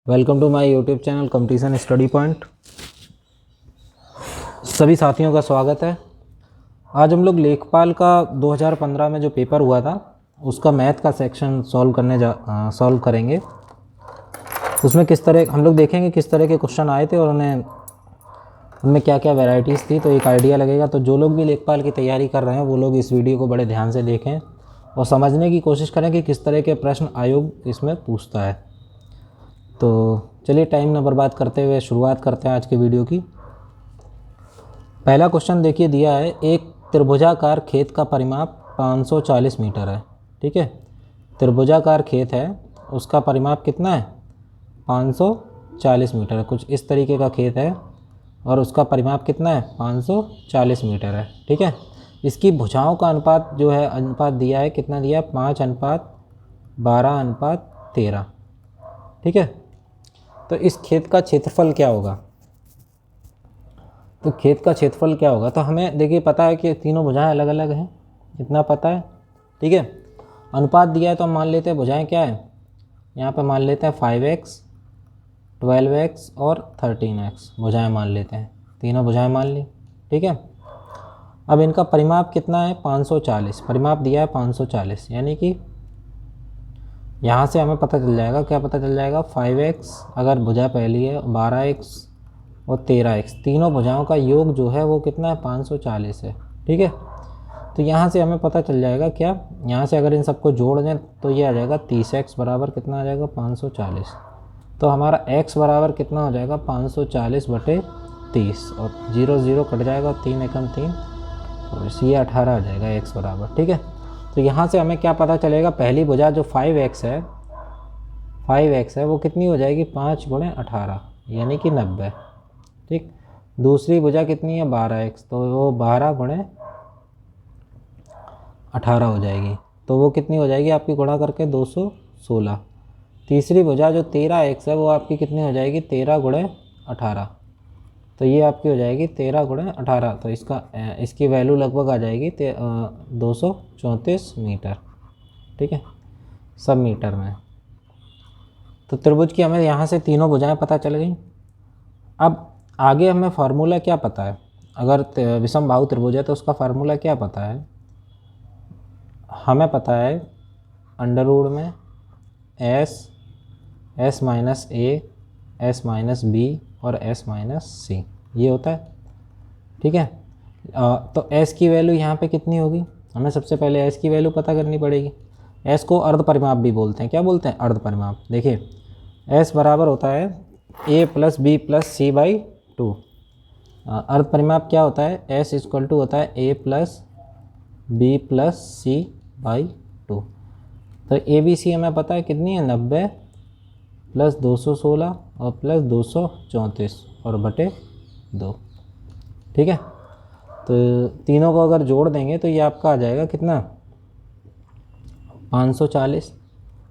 Welcome to my YouTube channel competition study point. सभी साथियों का स्वागत है। आज हम लोग लेखपाल का 2015 में जो पेपर हुआ था उसका मैथ का सेक्शन सॉल्व करेंगे। उसमें किस तरह हम लोग देखेंगे किस तरह के क्वेश्चन आए थे और उनमें क्या क्या वैरायटीज़ थी, तो एक आइडिया लगेगा। तो जो लोग भी लेखपाल की तैयारी कर रहे हैं वो लोग इस वीडियो को बड़े ध्यान से देखें और समझने की कोशिश करें कि किस तरह के प्रश्न आयोग इसमें पूछता है। तो चलिए टाइम न बर्बाद करते हुए शुरुआत करते हैं आज के वीडियो की। पहला क्वेश्चन देखिए दिया है, एक त्रिभुजाकार खेत का परिमाप 540 मीटर है। ठीक है, त्रिभुजाकार खेत है, उसका परिमाप कितना है? 540 मीटर है। कुछ इस तरीके का खेत है और उसका परिमाप कितना है? 540 मीटर है। ठीक है, इसकी भुजाओं का अनुपात जो है अनुपात दिया है, कितना दिया है? 5:12:13। ठीक है, तो इस खेत का क्षेत्रफल क्या होगा? तो खेत का क्षेत्रफल क्या होगा? तो हमें देखिए पता है कि तीनों भुजाएं अलग अलग हैं, इतना पता है। ठीक है, अनुपात दिया है तो हम मान लेते हैं भुजाएं क्या है, यहाँ पे मान लेते हैं 5x, 12x और 13x भुजाएं मान लेते हैं। तीनों भुजाएं मान ली। ठीक है, अब इनका परिमाप कितना है? 540। परिमाप दिया है 540, यानी कि यहाँ से हमें पता चल जाएगा, क्या पता चल जाएगा? 5x अगर भुजा पहली है, 12x और 13x, तीनों भुजाओं का योग जो है वो कितना है? 540 है। ठीक है, तो यहाँ से हमें पता चल जाएगा क्या, यहाँ से अगर इन सबको जोड़ दें तो ये आ जाएगा 30x बराबर कितना आ जाएगा? 540। तो हमारा x बराबर कितना हो जाएगा? 540/30 और 0 0 कट जाएगा, 3 एकम 3 और ये 18 आ जाएगा x बराबर। ठीक है, तो यहाँ से हमें क्या पता चलेगा? पहली भुजा जो 5x है वो कितनी हो जाएगी? 5×18 यानी कि 90। ठीक, दूसरी भुजा कितनी है? 12x, तो वो 12×18 हो जाएगी, तो वो कितनी हो जाएगी आपकी? गुणा करके 216। तीसरी भुजा जो 13x है वो आपकी कितनी हो जाएगी? 13×18, तो ये आपकी हो जाएगी 13×18। तो इसकी वैल्यू लगभग आ जाएगी 234 मीटर। ठीक है, सब मीटर में। तो त्रिभुज की हमें यहाँ से तीनों भुजाएं पता चल गई। अब आगे हमें फार्मूला क्या पता है? अगर विषम बाहु त्रिभुज है तो उसका फार्मूला क्या पता है? हमें पता है अंडरवुड में s - a s - b और s - c ये होता है। ठीक है, तो s की वैल्यू यहाँ पे कितनी होगी? हमें सबसे पहले s की वैल्यू पता करनी पड़ेगी। s को अर्ध परिमाप भी बोलते हैं। क्या बोलते हैं? अर्ध परिमाप। देखिए s बराबर होता है a + b + c/2। अर्ध परिमाप क्या होता है? s = होता है a + b + c/2। तो a b c हमें पता है कितनी है? 90 + 216 और + 234 और बटे 2। ठीक है, तो तीनों को अगर जोड़ देंगे तो ये आपका आ जाएगा कितना? 540।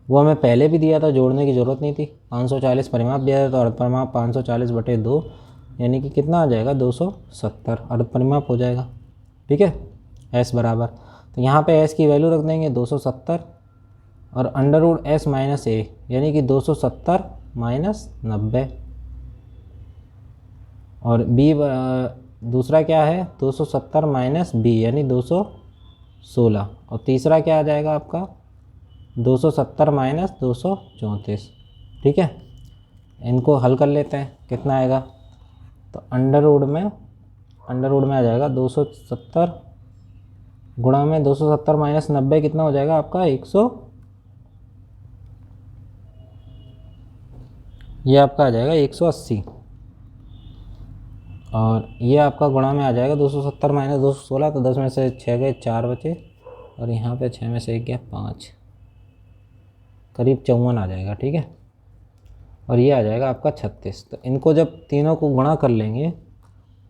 वो हमें पहले भी दिया था, जोड़ने की ज़रूरत नहीं थी। 540 परिमाप दिया था तो अर्ध परिमाप 540/2 यानी कि कितना आ जाएगा? 270 अर्ध परिमाप हो जाएगा। ठीक है, s बराबर, तो यहाँ पे s की वैल्यू रख देंगे 270 और अंडरवुड s - a यानी कि 270 - 90 और b दूसरा क्या है? 270 - b यानी 216 और तीसरा क्या आ जाएगा आपका? 270 - 234। ठीक है, इनको हल कर लेते हैं, कितना आएगा? तो अंडरवुड में आ जाएगा 270 गुणा में 270 - 90 कितना हो जाएगा आपका? 100। ये आपका आ जाएगा 180 और ये आपका गुणा में आ जाएगा 270 - 216, तो 10 में से 6 गए, 4 बचे और यहाँ पे 6 में से 1 गया 5, करीब 54 आ जाएगा। ठीक है, और ये आ जाएगा आपका 36। तो इनको जब तीनों को गुणा कर लेंगे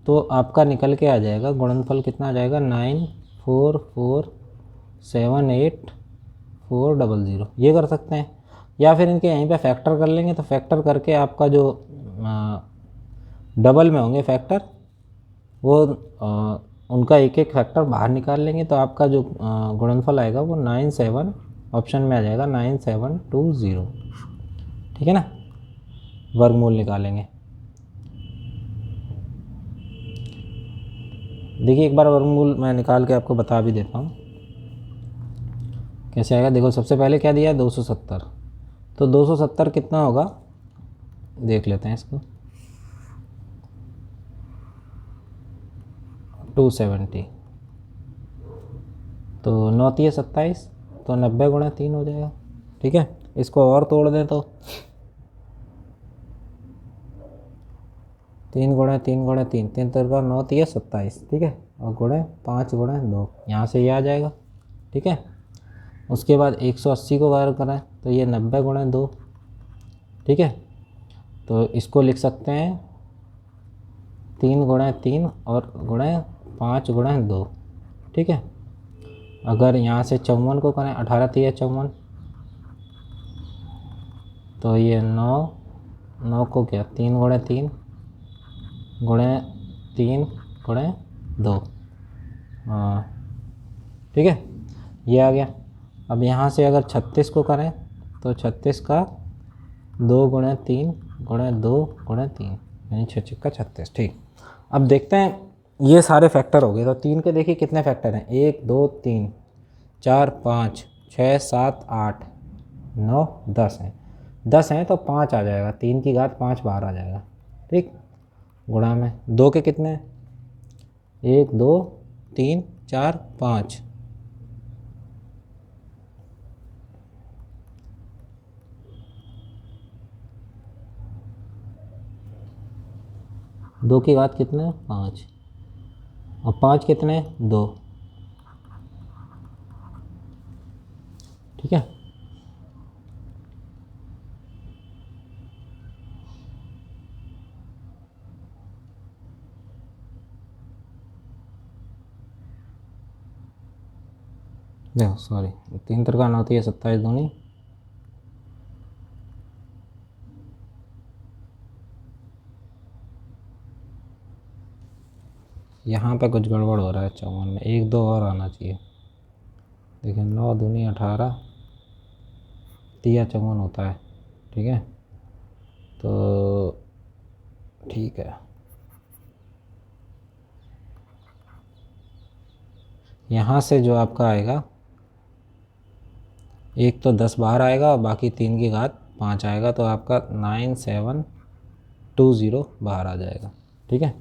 तो आपका निकल के आ जाएगा गुणनफल कितना आ जाएगा? 94478,400। ये कर सकते हैं, या फिर इनके यहीं पे फैक्टर कर लेंगे। तो फैक्टर करके आपका जो डबल में होंगे फैक्टर, वो उनका एक एक फैक्टर बाहर निकाल लेंगे तो आपका जो गुणनफल आएगा वो 97 ऑप्शन में आ जाएगा, 9720। ठीक है ना, वर्गमूल निकालेंगे। देखिए एक बार वर्गमूल मैं निकाल के आपको बता भी देता हूँ कैसे आएगा। देखो सबसे पहले क्या दिया है 270, तो 270 कितना होगा देख लेते हैं इसको। 270 तो 9 × 27 तो 90 × 3 हो जाएगा। ठीक है, इसको और तोड़ दें तो 3 × 3 × 3 3 का 9 × 27। ठीक है, और गुणे 5 × 2 यहाँ से ये आ जाएगा। ठीक है, उसके बाद 180 को वर्ग करें तो ये 90 × 2। ठीक है, तो इसको लिख सकते हैं 3 × 3 और गुणे 5 × 2। ठीक है, अगर यहाँ से 54 को करें 18 × 3 = 54, तो ये 9 को क्या 3 × 3 गुणे 3 × 2। हाँ ठीक है, ये आ गया। अब यहाँ से अगर 36 को करें तो 36 का 2 × 3 × 2 × 3 यानी 6 × 36। ठीक, अब देखते हैं ये सारे फैक्टर हो गए। तो 3 के देखिए कितने फैक्टर हैं, 1 2 3 4 5 6 7 8 9 10 हैं। 10 हैं तो 5 आ जाएगा, 3 की घात 5 बाहर आ जाएगा। ठीक, गुणा में 2 के कितने हैं 1 2 3 4 5। 2 की घात कितने हैं 5 और 5 कितने 2। ठीक है, देखो सॉरी 3 × 9 = 27 दूनी यहाँ पे कुछ गड़बड़ हो रहा है। 54 में 1 2 और आना चाहिए। देखिए 9 दूनी 18 54 होता है। ठीक है, तो ठीक है, यहाँ से जो आपका आएगा एक तो 10 बाहर आएगा और बाकी 3 की घात 5 आएगा, तो आपका 9720 बाहर आ जाएगा। ठीक है,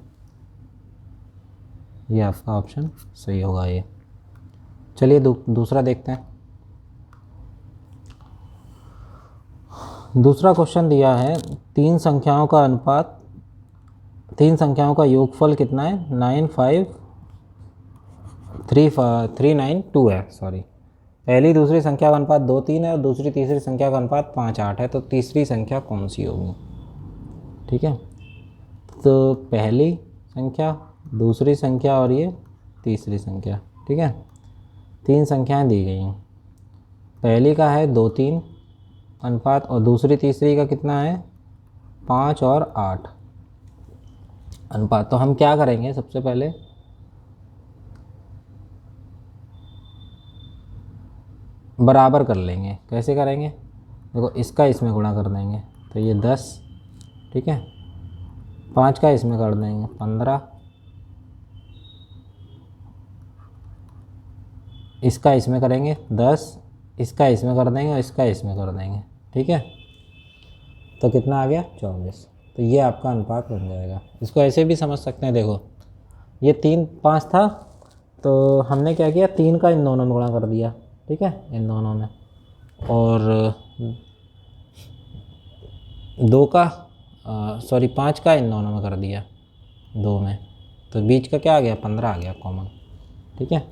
ये आपका ऑप्शन सही होगा ये। चलिए दूसरा देखते हैं। दूसरा क्वेश्चन दिया है 3 संख्याओं का अनुपात, 3 संख्याओं का योगफल कितना है 95392 है। सॉरी, पहली दूसरी संख्या का अनुपात 2 3 है और दूसरी तीसरी संख्या का अनुपात 5 8 है। तो तीसरी संख्या कौन सी होगी। ठीक है, तो पहली संख्या दूसरी संख्या और ये तीसरी संख्या। ठीक है, 3 संख्याएं दी गई हैं। पहली का है 2 3 अनुपात और दूसरी तीसरी का कितना है 5 और 8 अनुपात। तो हम क्या करेंगे, सबसे पहले बराबर कर लेंगे। कैसे करेंगे, देखो इसका इसमें गुणा कर देंगे तो ये 10। ठीक है, 5 का इसमें कर देंगे 15, इसका इसमें करेंगे 10, इसका इसमें कर देंगे और इसका इसमें कर देंगे। ठीक है, तो कितना आ गया 24। तो ये आपका अनुपात बन जाएगा। इसको ऐसे भी समझ सकते हैं, देखो ये 3 5 था तो हमने क्या किया 3 का इन दोनों में गुणा कर दिया। ठीक है, इन दोनों में, और 2 का 5 का इन दोनों में कर दिया 2 में, तो बीच का क्या आ गया 15 आ गया कॉमन। ठीक है,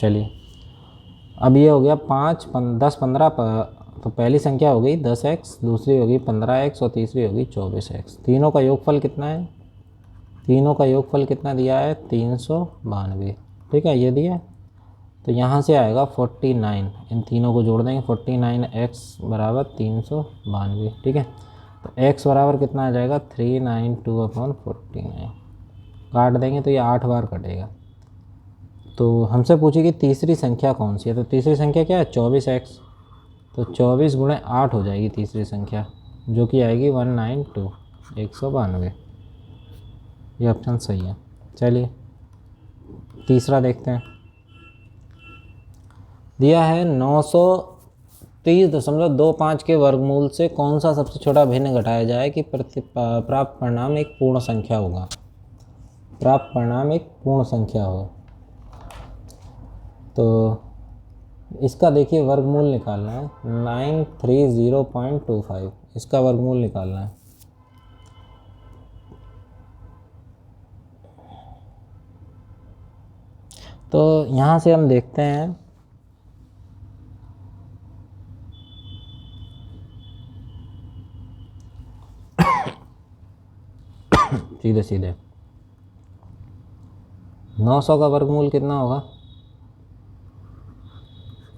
चलिए अब ये हो गया 5 10 15 तो पहली संख्या हो गई 10x, दूसरी होगी 15x और तीसरी होगी 24x। तीनों का योगफल कितना है, तीनों का योगफल कितना दिया है 392। ठीक है, ये दिया है। तो यहाँ से आएगा 49, इन तीनों को जोड़ देंगे 49x बराबर 392। ठीक है, तो x बराबर कितना आ जाएगा 392/49। काट देंगे तो ये 8 बार कटेगा। तो हमसे पूछी कि तीसरी संख्या कौन सी है, तो तीसरी संख्या क्या है 24x, तो 24 × 8 हो जाएगी तीसरी संख्या। जो कि आएगी 192, 192। ये ऑप्शन सही है। चलिए तीसरा देखते हैं। दिया है 930.25 के वर्गमूल से कौन सा सबसे छोटा भिन्न घटाया जाए कि प्राप्त परिणाम एक पूर्ण संख्या होगा। प्राप्त परिणाम एक पूर्ण संख्या हो। तो इसका देखिए वर्गमूल निकालना है 930.25, इसका वर्गमूल निकालना है। तो यहाँ से हम देखते हैं सीधे सीधे 900 का वर्गमूल कितना होगा,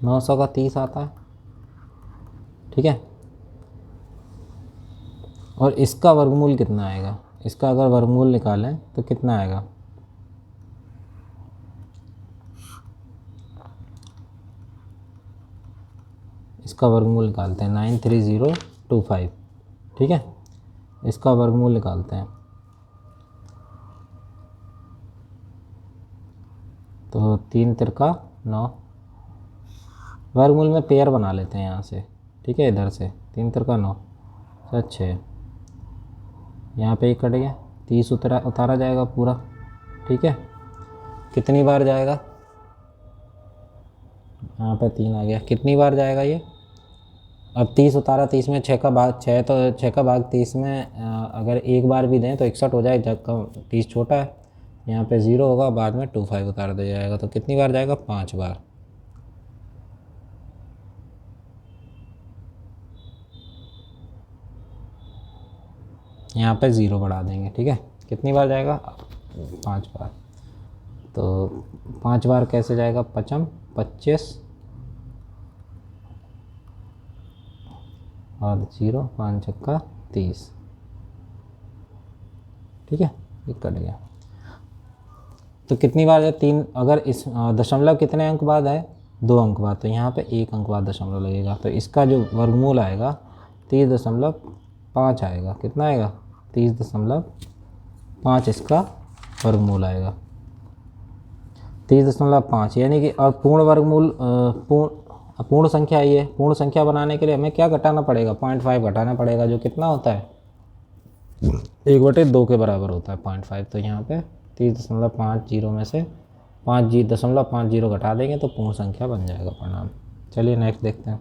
900 का 30 आता है, ठीक है। और इसका वर्गमूल कितना आएगा, इसका अगर वर्गमूल निकालें तो कितना आएगा, इसका वर्गमूल निकालते हैं 93025, ठीक है। इसका वर्गमूल निकालते हैं तो 3 तिरका 9, वर्गमूल में पेयर बना लेते हैं यहाँ से, ठीक है। इधर से 3 तिरका 9 6, यहाँ पे 1 कट गया, 30 उतारा जाएगा पूरा, ठीक है। कितनी बार जाएगा, यहाँ पे 3 आ गया, कितनी बार जाएगा ये। अब 30 उतारा, 30 में 6 का भाग 6, तो 6 का भाग 30 में अगर एक बार भी दें तो 61 हो जाएगा, जब 30 छोटा है। यहाँ पे 0 होगा, बाद में 25 उतार दिया जाएगा, तो कितनी बार जाएगा, 5 बार। यहाँ पे 0 बढ़ा देंगे, ठीक है। कितनी बार जाएगा, 5 बार। तो 5 बार कैसे जाएगा, 5 25 और 0, 5 छक्का 30, ठीक है। ये कट गया। तो कितनी बार है, 3। अगर इस दशमलव कितने अंक बाद है, 2 अंक बाद, तो यहाँ पे 1 अंक बाद दशमलव लगेगा। तो इसका जो वर्गमूल आएगा 30.5 आएगा। कितना आएगा, 30.5 इसका वर्गमूल आएगा, 30.5। यानी कि और पूर्ण वर्गमूल पूर्ण संख्या आई है। पूर्ण संख्या बनाने के लिए हमें क्या घटाना पड़ेगा, 0.5 घटाना पड़ेगा, जो कितना होता है 1/2 के बराबर होता है 0.5। तो यहाँ पे 30.50 में से 5.50 घटा देंगे तो पूर्ण संख्या बन जाएगा परिणाम। चलिए नेक्स्ट देखते हैं।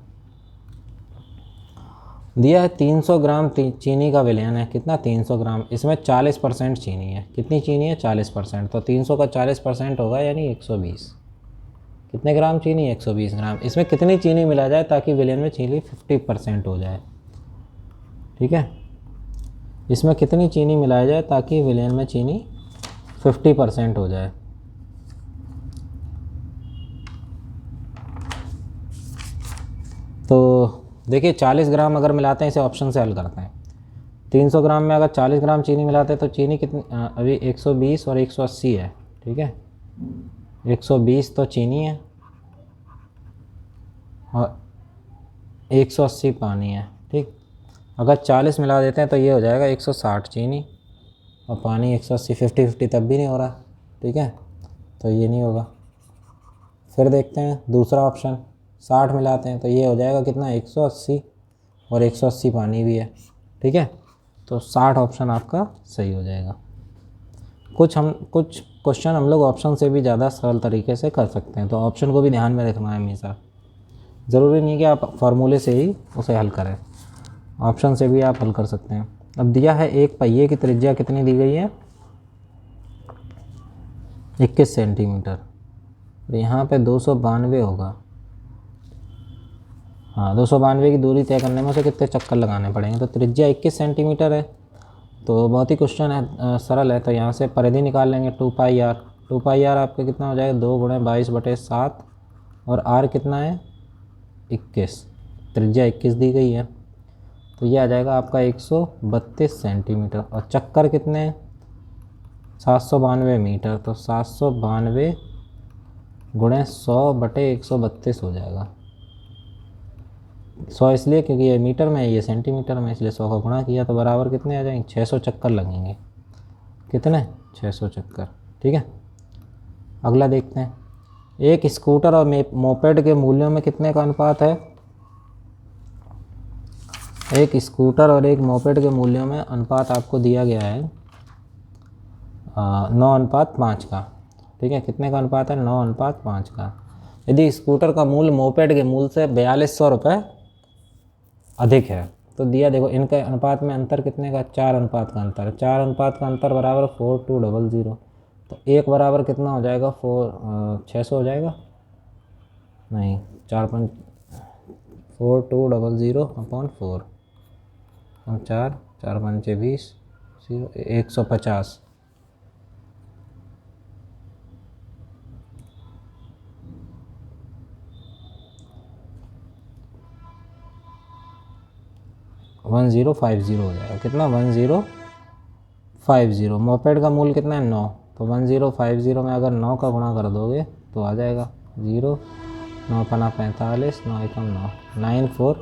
दिया है 300 ग्राम चीनी का विलयन है, कितना, 300 ग्राम। इसमें 40% चीनी है। कितनी चीनी है, 40%। तो 300 का 40% होगा यानी 120। कितने ग्राम चीनी, 120 ग्राम। इसमें कितनी चीनी मिला जाए ताकि विलयन में चीनी 50% हो जाए, ठीक है। इसमें कितनी चीनी मिलाई जाए ताकि विलयन में चीनी 50% हो जाए। तो देखिए 40 ग्राम अगर मिलाते हैं, इसे ऑप्शन से हल करते हैं। 300 ग्राम में अगर 40 ग्राम चीनी मिलाते हैं तो चीनी कितनी, अभी 120 और 180 है, ठीक है। 120 तो चीनी है और 180 पानी है, ठीक। अगर 40 मिला देते हैं तो ये हो जाएगा 160 चीनी और पानी 180, 50-50 तब भी नहीं हो रहा, ठीक है। तो ये नहीं होगा। फिर देखते हैं दूसरा ऑप्शन, 60 मिलाते हैं तो ये हो जाएगा कितना, 180 और 180 पानी भी है, ठीक है। तो 60 ऑप्शन आपका सही हो जाएगा। कुछ क्वेश्चन हम लोग ऑप्शन से भी ज़्यादा सरल तरीके से कर सकते हैं, तो ऑप्शन को भी ध्यान में रखना है हमेशा। ज़रूरी नहीं कि आप फार्मूले से ही उसे हल करें, ऑप्शन से भी आप हल कर सकते हैं। अब दिया है एक पहिए की त्रिज्या कितनी दी गई है, 21 सेंटीमीटर। और यहाँ पे 292 होगा। हाँ, 292 की दूरी तय करने में उसे कितने चक्कर लगाने पड़ेंगे। तो त्रिज्या 21 सेंटीमीटर है, तो बहुत ही क्वेश्चन है, सरल है। तो यहाँ से परिधि निकाल लेंगे 2πr। 2πr आपका कितना हो जाएगा, 2 × 22/7 और r कितना है 21, त्रिज्या 21 दी गई है। तो ये आ जाएगा आपका 132 सेंटीमीटर। और चक्कर कितने हैं, 792 मीटर। तो 792 × 100/132 हो जाएगा। 100 इसलिए क्योंकि ये मीटर में है, ये सेंटीमीटर में, इसलिए 100 का गुणा किया तो बराबर कितने आ जाएंगे, 600 चक्कर लगेंगे। कितने, 600 चक्कर। ठीक है, अगला देखते हैं। एक स्कूटर और मोपेड के मूल्यों में कितने का अनुपात है। एक स्कूटर और एक मोपेड के मूल्यों में अनुपात आपको दिया गया है 9:5 का। ठीक है, कितने का अनुपात है, 9:5 का। यदि स्कूटर का मूल्य मोपेड के मूल्य से 4200 रुपये अधिक है तो दिया, देखो इनके अनुपात में अंतर कितने का, 4 अनुपात का अंतर। 4 अनुपात का अंतर बराबर 4200। तो एक बराबर कितना हो जाएगा, 600 हो जाएगा, नहीं 4200/4, 4×4=20, 150। वन 1050 हो जाएगा, कितना, 1050। मोपेड का मूल्य कितना है, 9। तो 1050 में अगर 9 का गुणा कर दोगे तो आ जाएगा 0, 9×5=45, 9×1=9, 94।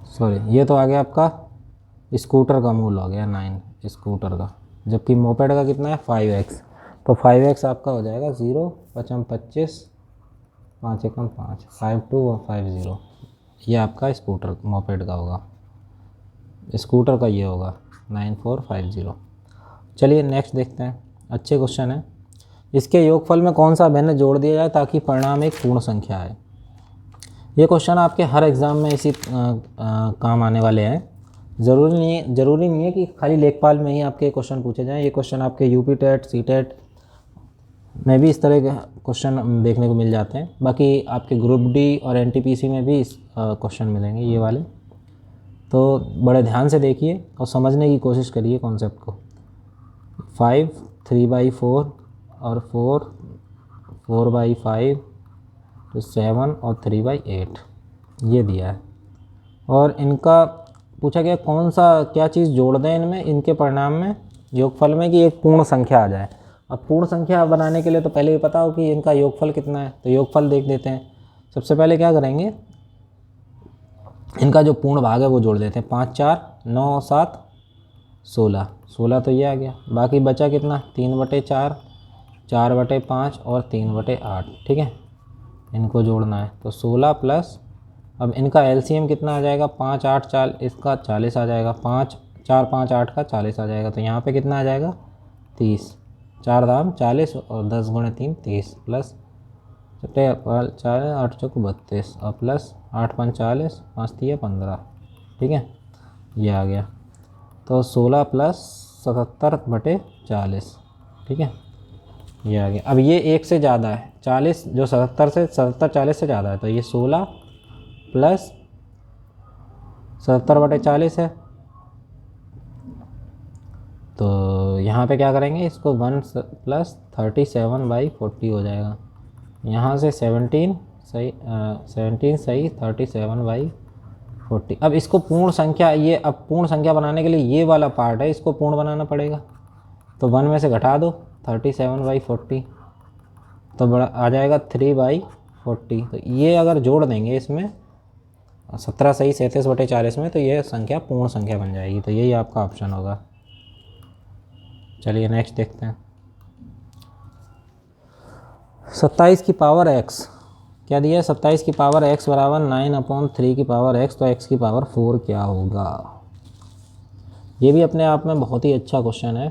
सॉरी, ये तो आ गया आपका स्कूटर का मूल्य हो गया 9 स्कूटर का, जबकि मोपेड का कितना है 5x। तो 5x आपका हो जाएगा 0, 5×25, 5×1=5, 5250। ये आपका स्कूटर मोपेड का होगा, स्कूटर का ये होगा 9450। चलिए नेक्स्ट देखते हैं, अच्छे क्वेश्चन है। इसके योगफल में कौन सा भिन्न जोड़ दिया जाए ताकि परिणाम एक पूर्ण संख्या आए। ये क्वेश्चन आपके हर एग्ज़ाम में इसी काम आने वाले हैं। ज़रूरी नहीं है कि खाली लेखपाल में ही आपके क्वेश्चन पूछे जाएं। ये क्वेश्चन आपके यूपी टेट, सी टेट में भी इस तरह के क्वेश्चन देखने को मिल जाते हैं। बाकी आपके ग्रुप डी और एनटीपीसी में भी क्वेश्चन मिलेंगे ये वाले। तो बड़े ध्यान से देखिए और समझने की कोशिश करिए कॉन्सेप्ट को। 5, 3/4 और 4, 4/5, तो 7 और 3/8 ये दिया है। और इनका पूछा गया कौन सा, क्या चीज़ जोड़ दें इनमें, इनके परिणाम में, योगफल में, कि एक पूर्ण संख्या आ जाए। अब पूर्ण संख्या बनाने के लिए तो पहले भी पता हो कि इनका योगफल कितना है, तो योगफल देख देते हैं। सबसे पहले क्या करेंगे, इनका जो पूर्ण भाग है वो जोड़ देते हैं। 5 4 9 7 16, 16 तो ये आ गया। बाकी बचा कितना, 3/4, 4/5 और 3/8। ठीक है, इनको जोड़ना है। तो 16 प्लस, अब इनका एलसीएम कितना आ जाएगा, 5 8 4, इसका 40 आ जाएगा। 5 4 5 8 का 40 आ जाएगा। तो यहाँ पे कितना आ जाएगा, 30। 4 दाम 40 और 10 × 3 30, प्लस 4 8 चौक 32 और प्लस 8 5 40, 5 3 15। ठीक है, ये आ गया। तो 16 प्लस 77/40। ठीक है, ये आ गया। अब ये 1 से ज़्यादा है, 40 जो 77 40 से ज़्यादा है, तो ये 16 प्लस 77/40 है। तो यहाँ पे क्या करेंगे, इसको 1 प्लस 37/40 हो जाएगा। यहाँ से 17 सही 37/40। अब इसको पूर्ण संख्या, ये अब पूर्ण संख्या बनाने के लिए ये वाला पार्ट है, इसको पूर्ण बनाना पड़ेगा। तो 1 में से घटा दो 37/40, तो बड़ा आ जाएगा 3/40। तो ये अगर जोड़ देंगे इसमें 17 सही 37/40 में, तो ये संख्या पूर्ण संख्या बन जाएगी। तो यही आपका ऑप्शन होगा। चलिए नेक्स्ट देखते हैं। 27 की पावर x, क्या दिया है, 27 की पावर x बराबर 9/3 की पावर x, तो x की पावर 4 क्या होगा। ये भी अपने आप में बहुत ही अच्छा क्वेश्चन है।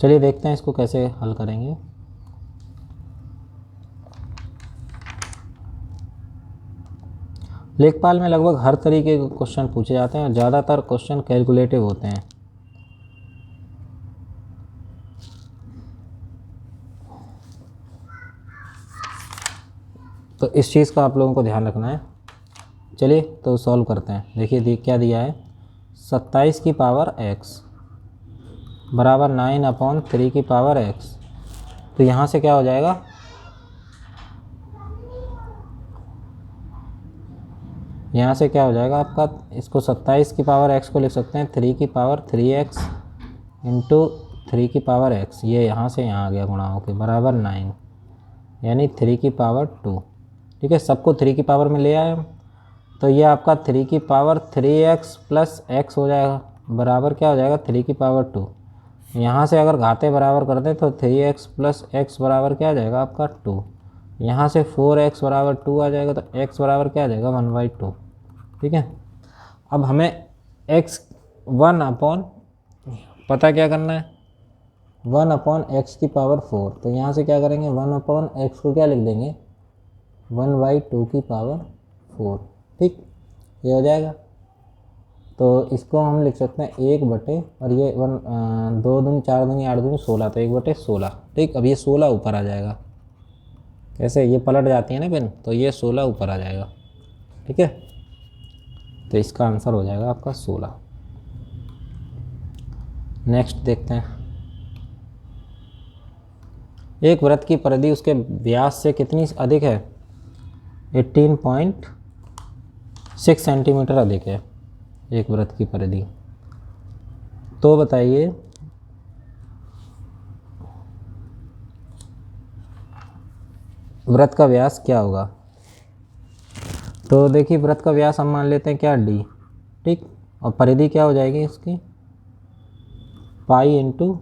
चलिए देखते हैं इसको कैसे हल करेंगे। लेखपाल में लगभग हर तरीके के क्वेश्चन पूछे जाते हैं और ज़्यादातर क्वेश्चन कैलकुलेटिव होते हैं। तो इस चीज़ का आप लोगों को ध्यान रखना है। चलिए तो सॉल्व करते हैं। देखिए क्या दिया है, 27 की पावर x बराबर 9/3 की पावर x। तो यहाँ से क्या हो जाएगा, यहाँ से क्या हो जाएगा आपका, इसको 27 की पावर x को लिख सकते हैं 3 की पावर 3x इंटू 3 की पावर x, ये यहाँ से यहाँ आ गया गुणा होके बराबर 9, यानी 3 की पावर 2। ठीक है, सबको 3 की पावर में ले आए हम, तो ये आपका 3 की पावर 3x प्लस x हो जाएगा बराबर क्या हो जाएगा 3 की पावर 2। यहाँ से अगर घाते बराबर कर दें तो 3x प्लस x बराबर क्या आ जाएगा आपका 2। यहाँ से 4x बराबर 2 आ जाएगा, तो x बराबर क्या आ जाएगा 1/2। ठीक है, अब हमें x 1 अपॉन पता क्या करना है 1 अपॉन एक्स की पावर 4, तो यहाँ से क्या करेंगे 1 अपॉन एक्स को क्या लिख देंगे 1/2 की पावर 4। ठीक, ये हो जाएगा, तो इसको हम लिख सकते हैं 1 बटे और ये 2 दूनी 4 दूनी 8 दूनी 16, तो 1/16। ठीक, अब ये 16 ऊपर आ जाएगा, कैसे ये पलट जाती है ना पेन, तो ये 16 ऊपर आ जाएगा। ठीक है, तो इसका आंसर हो जाएगा आपका 16। नेक्स्ट देखते हैं, एक वृत्त की परिधि उसके व्यास से कितनी अधिक है 18.6 सेंटीमीटर अधिक है एक वृत्त की परिधि, तो बताइए वृत्त का व्यास क्या होगा। तो देखिए वृत्त का व्यास हम मान लेते हैं क्या d, ठीक, और परिधि क्या हो जाएगी इसकी पाई इंटू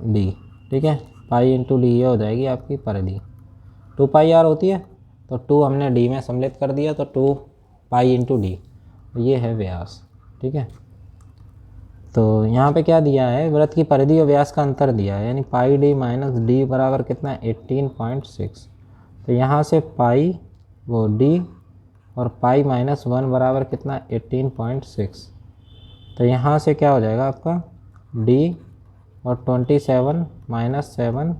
डी। ठीक है, पाई इंटू डी ये हो जाएगी आपकी परिधि, 2πr होती है, तो 2 हमने डी में सम्मिलित कर दिया, तो 2 पाई इंटू डी, ये है व्यास। ठीक है, तो यहाँ पे क्या दिया है वृत्त की परिधि और व्यास का अंतर दिया है, यानी पाई डी माइनस डी बराबर कितना है 18.6, तो यहाँ से पाई वो डी और पाई माइनस 1 बराबर कितना 18.6, तो यहाँ से क्या हो जाएगा आपका डी और 27 माइनस 7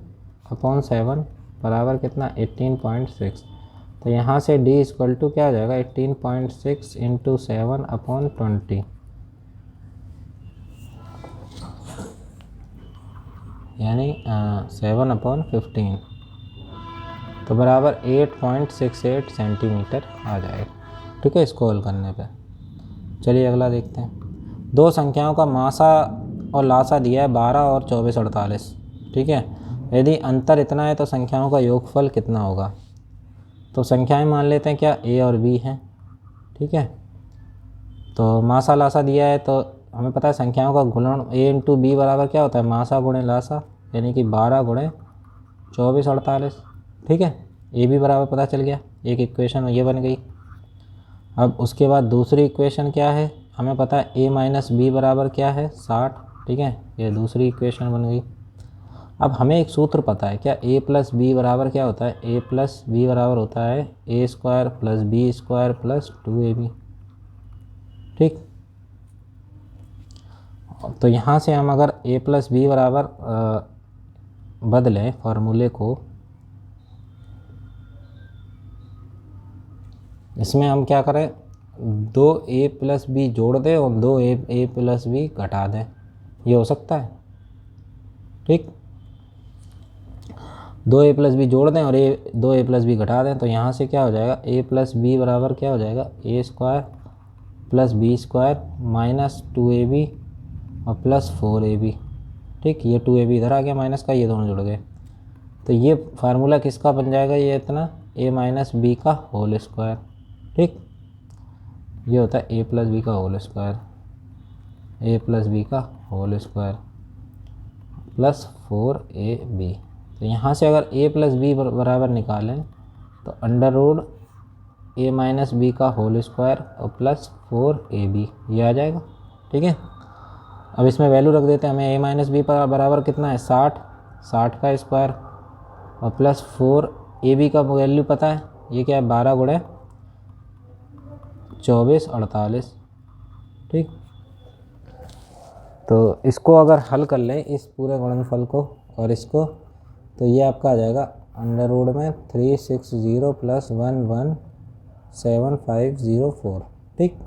अपॉन 7 बराबर कितना 18.6, तो यहाँ से d इक्वल टू क्या हो जाएगा 18.6 इंटू 7 अपॉन 20, यानी 7 अपॉन 15, तो बराबर 8.68 सेंटीमीटर आ जाएगा। ठीक है, इसको हल करने पे चलिए अगला देखते हैं। दो संख्याओं का मासा और लासा दिया है 12 और 24/48। ठीक है, यदि अंतर इतना है तो संख्याओं का योगफल कितना होगा। तो संख्याएं मान लेते हैं क्या a और b हैं। ठीक है, तो मासा लासा दिया है तो हमें पता है संख्याओं का गुणन a इंटू बी बराबर क्या होता है मासा गुणे लासा, यानी कि 12 गुणे 24/48। ठीक है, ए बी बराबर पता चल गया, एक इक्वेशन ये बन गई। अब उसके बाद दूसरी इक्वेशन क्या है, हमें पता है a माइनस बी बराबर क्या है 60। ठीक है, ये दूसरी इक्वेशन बन गई। अब हमें एक सूत्र पता है क्या a प्लस बी बराबर क्या होता है, a प्लस बी बराबर होता है a square plus B square plus 2ab। ठीक, तो यहाँ से हम अगर a प्लस बी बराबर बदलें फार्मूले को, इसमें हम क्या करें 2a प्लस बी जोड़ दें और 2a प्लस बी घटा दें, ये हो सकता है। ठीक, 2a प्लस बी जोड़ दें और 2a प्लस बी घटा दें, तो यहाँ से क्या हो जाएगा a प्लस बी बराबर क्या हो जाएगा a square plus B square minus 2ab और प्लस 4ab। ठीक, ये 2ab इधर आ गया माइनस का, ये दोनों जुड़ गए, तो ये फार्मूला किसका बन जाएगा, ये इतना a माइनस बी का होल स्क्वायर। ठीक, ये होता है a प्लस बी का whole square, a plus B का होल स्क्वायर प्लस 4ab। तो यहाँ से अगर a प्लस बी बराबर निकालें तो under root a minus B का होल स्क्वायर और प्लस 4ab ये आ जाएगा। ठीक है, अब इसमें वैल्यू रख देते हैं, हमें a माइनस बी बराबर कितना है 60 का स्क्वायर और प्लस 4ab का वैल्यू पता है, ये क्या है 12 गुणे 24/48। ठीक, तो इसको अगर हल कर लें इस पूरे गुणनफल को और इसको, तो ये आपका आ जाएगा अंडर रूट में 360 प्लस 117,504। ठीक,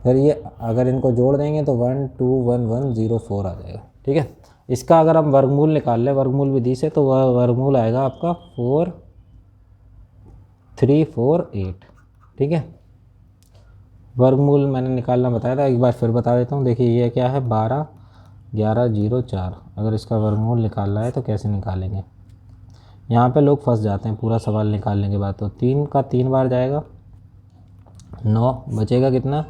फिर ये अगर इनको जोड़ देंगे तो 121104 आ जाएगा। ठीक है, इसका अगर हम वर्गमूल निकाल लें वर्गमूल विधि से, तो वह वर्गमूल आएगा आपका 4348। ठीक है, वर्गमूल मैंने निकालना बताया था, एक बार फिर बता देता हूँ। देखिए ये क्या है 12 11 0 4। अगर इसका वर्गमूल निकालना है तो कैसे निकालेंगे, यहाँ पे लोग फंस जाते हैं पूरा सवाल निकालने के बाद। तो 3 का 3 बार जाएगा 9, बचेगा कितना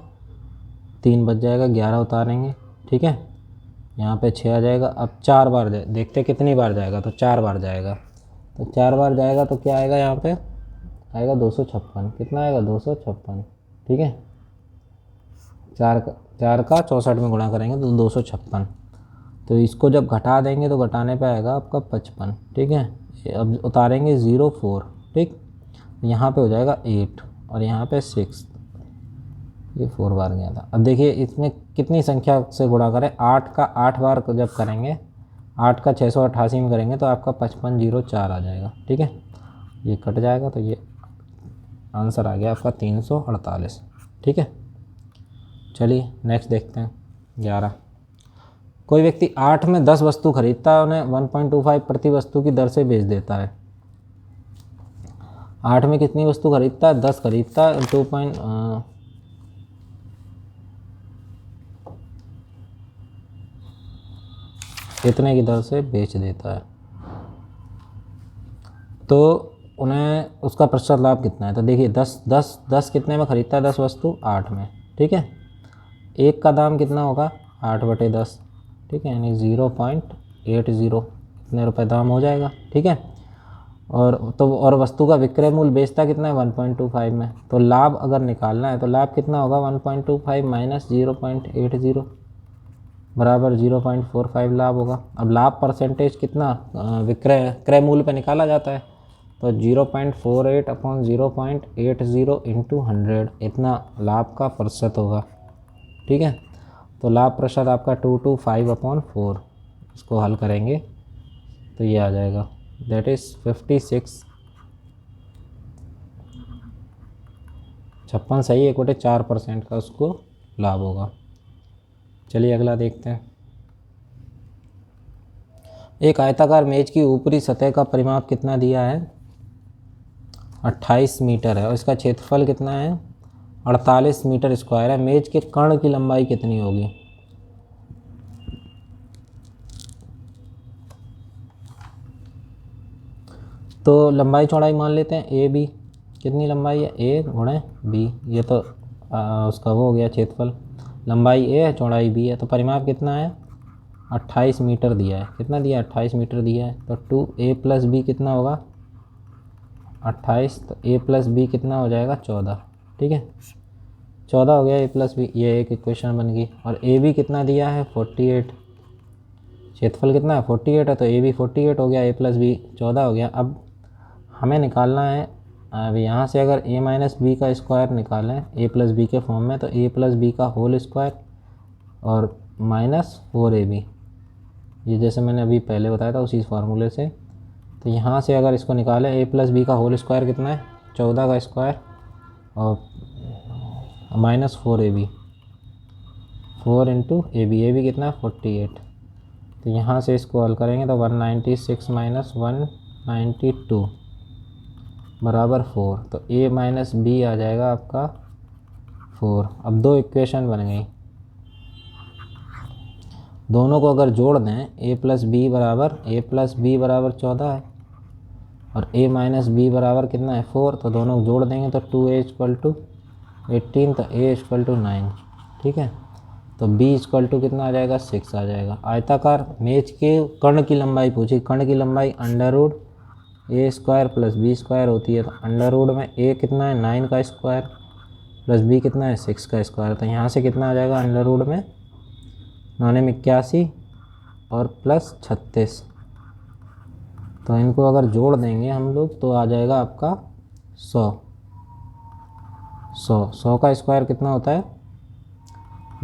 3 बच जाएगा, 11 उतारेंगे, ठीक है। यहाँ पे 6 आ जाएगा। अब 4 बार देखते कितनी बार जाएगा, तो 4 बार जाएगा। तो 4 बार जाएगा तो क्या आएगा, यहाँ पे आएगा 256। कितना आएगा 256, ठीक है। 4 का 64 में गुणा करेंगे तो 256। तो इसको जब घटा देंगे तो घटाने पे आएगा आपका 55, ठीक है। अब उतारेंगे 0 4, ठीक। यहाँ पे हो जाएगा 8 और यहाँ पे 6, ये 4 बार गया था। अब देखिए इसमें कितनी संख्या से गुणा करें, 8 का 8 बार जब करेंगे, 8 का 688 में करेंगे तो आपका 5504 आ जाएगा, ठीक है। ये कट जाएगा तो ये आंसर आ गया आपका 348, ठीक है। चलिए नेक्स्ट देखते हैं 11। कोई व्यक्ति 8 में 10 वस्तु खरीदता है, उन्हें 1.25 प्रति वस्तु की दर से बेच देता है। 8 में कितनी वस्तु खरीदता है, 10 खरीदता है, 2. इतने की दर से बेच देता है, तो उन्हें उसका प्रतिशत लाभ कितना है। तो देखिए 10 कितने में खरीदता है, 10 वस्तु 8 में, ठीक है। एक का दाम कितना होगा 8/10, ठीक है, यानी 0.80 इतने रुपए दाम हो जाएगा, ठीक है। और वस्तु का विक्रय मूल्य बेचता कितना है 1.25 में। तो लाभ अगर निकालना है तो लाभ कितना होगा 1.25 माइनस 0.80 बराबर 0.45 लाभ होगा। अब लाभ परसेंटेज कितना क्रय मूल्य पे निकाला जाता है, तो 0.48 अपॉन 0.80 इंटू 100 इतना लाभ का प्रतिशत होगा, ठीक है। तो लाभ प्रतिशत आपका 225/4, इसको हल करेंगे तो ये आ जाएगा, दैट इज़ 56। 56 सही है, 4% का उसको लाभ होगा। चलिए अगला देखते हैं। एक आयताकार मेज की ऊपरी सतह का परिमाप कितना दिया है, 28 मीटर है और इसका क्षेत्रफल कितना है 48 मीटर स्क्वायर है। मेज के कर्ण की लंबाई कितनी होगी। तो लंबाई चौड़ाई मान लेते हैं ए बी, कितनी लंबाई है ए गुणे बी, ये तो उसका वो हो गया क्षेत्रफल। लंबाई ए है चौड़ाई बी है, तो परिमाप कितना है 28 मीटर दिया है। कितना दिया है 28 मीटर दिया है। तो 2a + b कितना होगा 28, तो a + b कितना हो जाएगा 14, ठीक है। 14 हो गया a + b, ये एक इक्वेशन बन गई। और ए बी कितना दिया है 48, क्षेत्रफल कितना है 48 है, तो ए बी 48 हो गया, a + b 14 हो गया। अब हमें निकालना है, अब यहाँ से अगर a - b का स्क्वायर निकालें a + b के फॉर्म में, तो a + b का होल स्क्वायर और -4ab, ये जैसे मैंने अभी पहले बताया था उसी फार्मूले से। तो यहाँ से अगर इसको निकालें a + b का होल स्क्वायर कितना है 14 का स्क्वायर और -4ab, 4 इंटू ए बी कितना है 48। तो यहाँ से इसको हल करेंगे तो 196 - 192 बराबर 4। तो a - b आ जाएगा आपका 4। अब दो इक्वेशन बन गई, दोनों को अगर जोड़ दें a + b बराबर 14 है और a - b बराबर कितना है 4, तो दोनों को जोड़ देंगे तो 2a = 18, तो a = 9, ठीक है। तो b = कितना आ जाएगा 6 आ जाएगा। आयताकार मेज के कर्ण की लंबाई पूछी, कर्ण की लंबाई √a² + b² होती है। तो अंडर में a कितना है 9 का स्क्वायर प्लस b कितना है 6 का स्क्वायर। तो यहाँ से कितना आ जाएगा अंडर में 9 में 81 और प्लस 36। तो इनको अगर जोड़ देंगे हम लोग तो आ जाएगा आपका 100 का स्क्वायर कितना होता है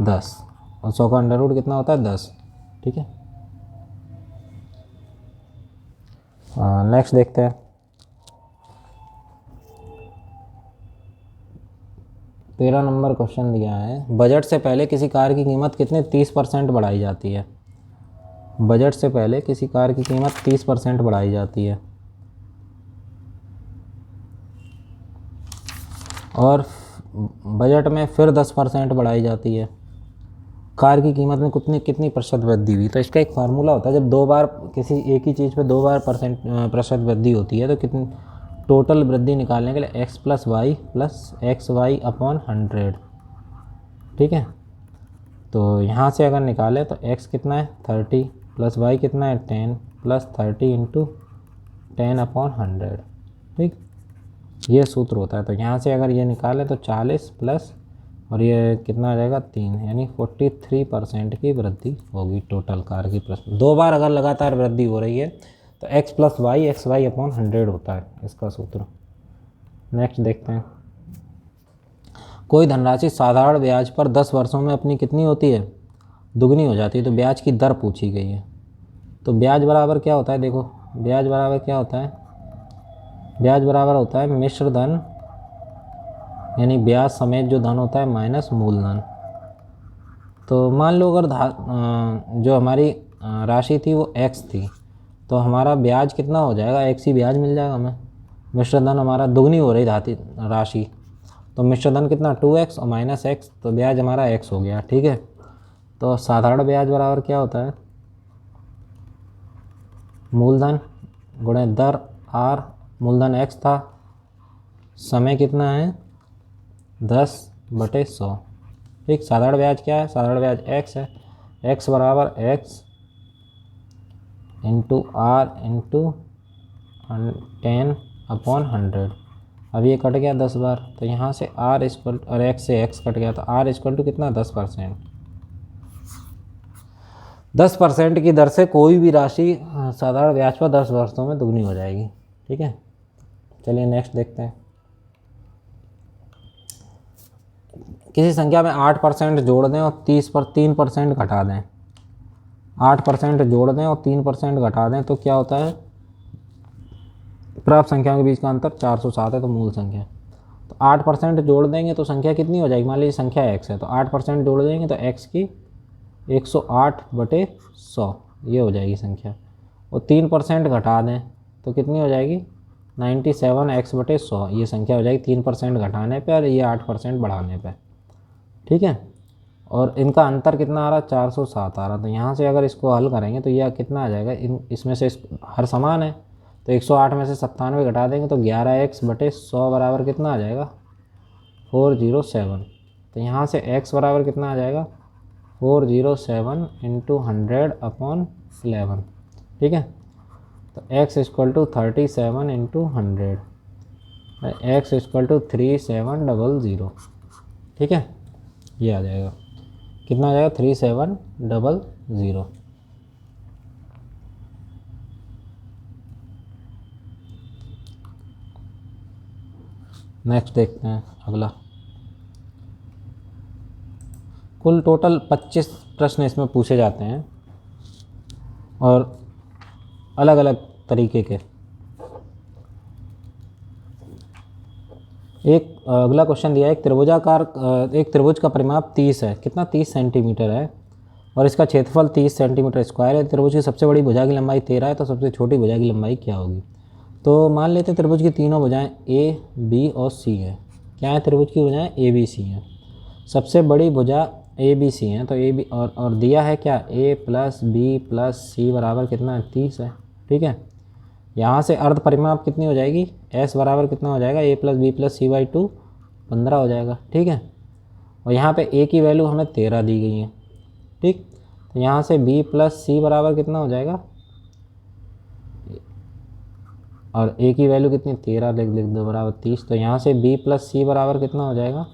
10 और 100 का अंडर कितना होता है 10, ठीक है। नेक्स्ट देखते हैं 13 नंबर क्वेश्चन दिया है। बजट से पहले किसी कार की कीमत कितने 30% बढ़ाई जाती है। बजट से पहले किसी कार की कीमत 30% बढ़ाई जाती है और बजट में फिर 10% बढ़ाई जाती है। कार की कीमत में कितनी प्रतिशत वृद्धि हुई, तो इसका एक फार्मूला होता है, जब 2 बार किसी एक ही चीज़ पे 2 बार प्रतिशत वृद्धि होती है तो कितनी टोटल वृद्धि निकालने के लिए x plus X Y upon 100। ठीक है, तो यहाँ से अगर निकाले तो x कितना है 30 प्लस y कितना है 10 प्लस 30 इंटू 10 अपॉन 100। ठीक, ये सूत्र होता है। तो यहाँ से अगर ये निकाले तो 40 प्लस और ये कितना आ जाएगा 3, यानी 43% की वृद्धि होगी टोटल कार की प्रश्न। 2 बार अगर लगातार वृद्धि हो रही है तो x plus Y X Y upon 100 होता है इसका सूत्र। नेक्स्ट देखते हैं, कोई धनराशि साधारण ब्याज पर 10 वर्षों में अपनी कितनी होती है, दुगनी हो जाती है। तो ब्याज की दर पूछी गई है। तो ब्याज बराबर क्या होता है, देखो ब्याज बराबर क्या होता है, ब्याज बराबर होता है मिश्र धन, यानी ब्याज समेत जो धन होता है माइनस मूलधन। तो मान लो अगर जो हमारी राशि थी वो x थी, तो हमारा ब्याज कितना हो जाएगा, x ही ब्याज मिल जाएगा हमें। मिश्र धन हमारा दुगनी हो रही धाती राशि, तो मिश्र धन कितना 2x और माइनस x, तो ब्याज हमारा x हो गया। ठीक है, तो साधारण ब्याज बराबर क्या होता है, मूलधन गुणे दर r, मूलधन x था, समय कितना है 10/100। ठीक, साधारण ब्याज क्या है, साधारण ब्याज x है, x बराबर x into R into 10 upon 100। अब ये कट गया 10 बार, तो यहाँ से r इक्वल और x से x कट गया, तो r इक्वल टू कितना 10%। 10% की दर से कोई भी राशि साधारण ब्याज पर 10 वर्षों में दुगनी हो जाएगी। ठीक है, चलिए नेक्स्ट देखते हैं, किसी संख्या में 8% जोड़ दें और 3% घटा दें। 8% जोड़ दें और 3% घटा दें तो क्या होता है, प्राप्त संख्याओं के बीच का अंतर 407 है, तो मूल संख्या। तो 8% जोड़ देंगे तो संख्या कितनी हो जाएगी, मान लीजिए संख्या x है, तो 8% जोड़ देंगे तो x की 108/100 ये हो जाएगी संख्या। और 3% घटा दें तो कितनी हो जाएगी 97x/100 ये संख्या हो जाएगी 3% घटाने पे और ये 8% बढ़ाने पे। ठीक है, और इनका अंतर कितना आ रहा है 407 आ रहा। तो यहाँ से अगर इसको हल करेंगे तो यह कितना आ जाएगा, इसमें से हर समान है, तो 108 में से 97 घटा देंगे तो 11x/100 बराबर कितना आ जाएगा 407। तो यहाँ से x बराबर कितना आ जाएगा 407 इंटू 100/11। ठीक है, तो x equal to 37 into 100, x equal to 3700। ठीक है, ये आ जाएगा, कितना आ जाएगा 3700। नेक्स्ट देखते हैं अगला, कुल टोटल 25 प्रश्न इसमें पूछे जाते हैं और अलग अलग तरीके के। एक अगला क्वेश्चन दिया है, एक त्रिभुज का परिमाप 30 है, कितना 30 सेंटीमीटर है और इसका क्षेत्रफल 30 सेंटीमीटर स्क्वायर है। त्रिभुज की सबसे बड़ी भुजा की लंबाई 13 है, तो सबसे छोटी भुजा की लंबाई क्या होगी। तो मान लेते हैं त्रिभुज की तीनों भुजाएं A, B और C हैं। क्या है, त्रिभुज की भुजाएं A, B, C हैं। सबसे बड़ी भुजा A, B, C हैं, तो A, B और दिया है क्या A plus B plus C बराबर कितना है 30 है। ठीक है, यहाँ से अर्ध परिमाप कितनी हो जाएगी, S बराबर कितना हो जाएगा A plus B plus C/2 15 हो जाएगा। ठीक है, और यहाँ पे A की वैल्यू हमें 13 दी गई है। ठीक, तो यहाँ से B प्लस C बराबर कितना हो जाएगा, और A की वैल्यू कितनी 13 लिख दो बराबर 30। तो यहाँ से B प्लस C बराबर कितना हो जाएगा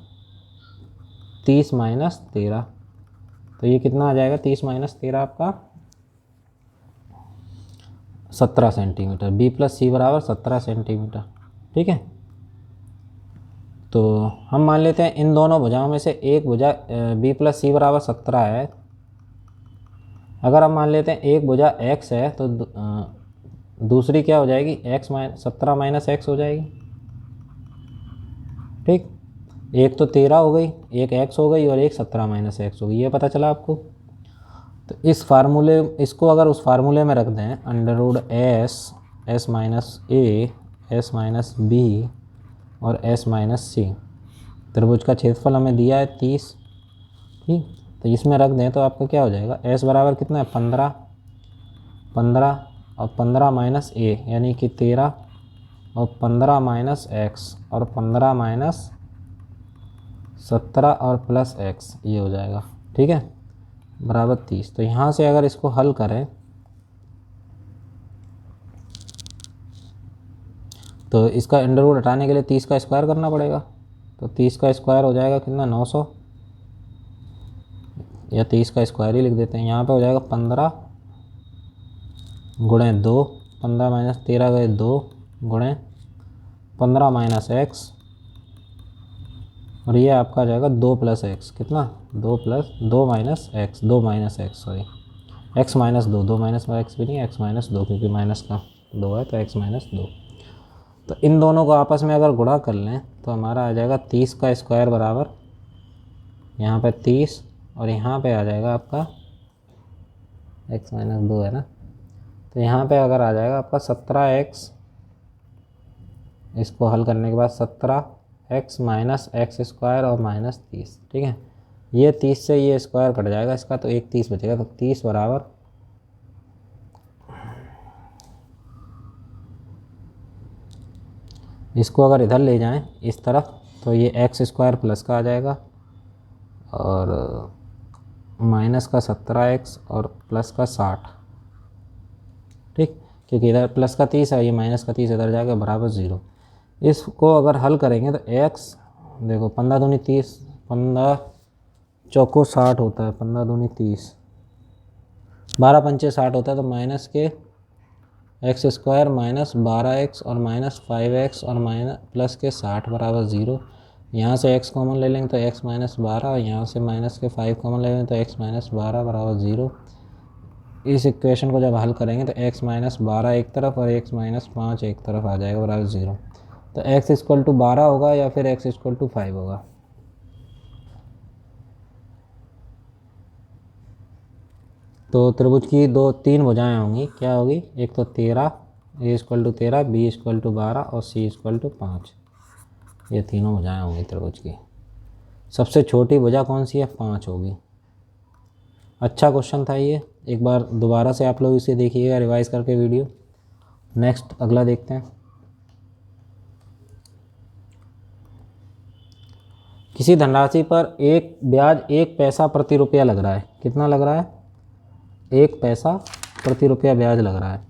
30 माइनस 13। तो ये कितना आ जाएगा 30 माइनस 13 आपका 17 सेंटीमीटर। B प्लस C बराबर 17 सेंटीमीटर। ठीक है, तो हम मान लेते हैं इन दोनों भुजाओं में से एक भुजा B प्लस C बराबर 17 है। अगर हम मान लेते हैं एक भुजा x है तो दूसरी क्या हो जाएगी 17 माइनस x हो जाएगी। ठीक, एक तो 13 हो गई, एक x हो गई और एक 17 माइनस x हो गई, ये पता चला आपको। तो इस फार्मूले इसको अगर उस फार्मूले में रख दें √s minus a s minus b और s माइनस c, त्रिभुज का क्षेत्रफल हमें दिया है 30, ठीक। तो इसमें रख दें तो आपका क्या हो जाएगा, एस बराबर कितना है 15, 15 और 15 माइनस ए यानी कि 13 और 15 माइनस एक्स और 15 माइनस 17 और प्लस एक्स, ये हो जाएगा, ठीक है, बराबर 30। तो यहाँ से अगर इसको हल करें तो इसका अंडर रूट हटाने के लिए 30 का स्क्वायर करना पड़ेगा। तो 30 का स्क्वायर हो जाएगा कितना 900, या 30 का स्क्वायर ही लिख देते हैं। यहाँ पे हो जाएगा 15 गुणे 2, 15 माइनस 13 गए 2 गुणे 15 माइनस एक्स, और ये आपका आ जाएगा 2 प्लस एक्स, कितना 2 plus 2 minus x, 2 minus x sorry, x minus 2, 2 minus x भी नहीं, एक्स माइनस 2 क्योंकि माइनस का 2 है तो एक्स माइनस 2। तो इन दोनों को आपस में अगर गुणा कर लें तो हमारा आ जाएगा 30 का स्क्वायर बराबर यहाँ पे 30 और यहाँ पे आ जाएगा आपका x माइनस 2 है ना, तो यहाँ पे अगर आ जाएगा आपका 17x, इसको हल करने के बाद 17x माइनस एक्स स्क्वायर और माइनस 30, ठीक है। ये 30 से ये स्क्वायर कट जाएगा इसका, तो एक 30 बचेगा, तो 30 बराबर इसको अगर इधर ले जाएं इस तरफ तो ये एक्स स्क्वायर प्लस का आ जाएगा और माइनस का 17x और प्लस का 60, ठीक, क्योंकि इधर प्लस का 30 है, ये माइनस का 30 इधर जाएगा बराबर 0। इसको अगर हल करेंगे तो x देखो 15 दूनी 30, 15 चौको 60 होता है, 15 दूनी 30, 12 पंचे 60 होता है, तो माइनस के एक्स स्क्वायर माइनस 12x और माइनस 5x और माइनस प्लस के 60 बराबर 0। यहाँ से x कॉमन ले लेंगे तो x माइनस 12, और यहाँ से माइनस के 5 कॉमन ले लेंगे तो x माइनस 12 बराबर 0। इस इक्वेशन को जब हल करेंगे तो x माइनस 12 एक तरफ और x माइनस 5 एक तरफ आ जाएगा बराबर 0। तो x इक्वल टू 12 होगा या फिर x इक्वल टू 5 होगा। तो त्रिभुज की तीन भुजाएं होंगी, क्या होगी, एक तो 13, a equal to 13, b equal to 12 और c इक्वल टू 5, ये तीनों भुजाएं होंगी त्रिभुज की। सबसे छोटी भुजा कौन सी है, 5 होगी। अच्छा क्वेश्चन था ये, एक बार दोबारा से आप लोग इसे देखिएगा रिवाइज करके वीडियो। नेक्स्ट अगला देखते हैं। किसी धनराशि पर एक ब्याज 1 पैसा प्रति रुपया लग रहा है, कितना लग रहा है, 1 पैसा प्रति रुपया ब्याज लग रहा है।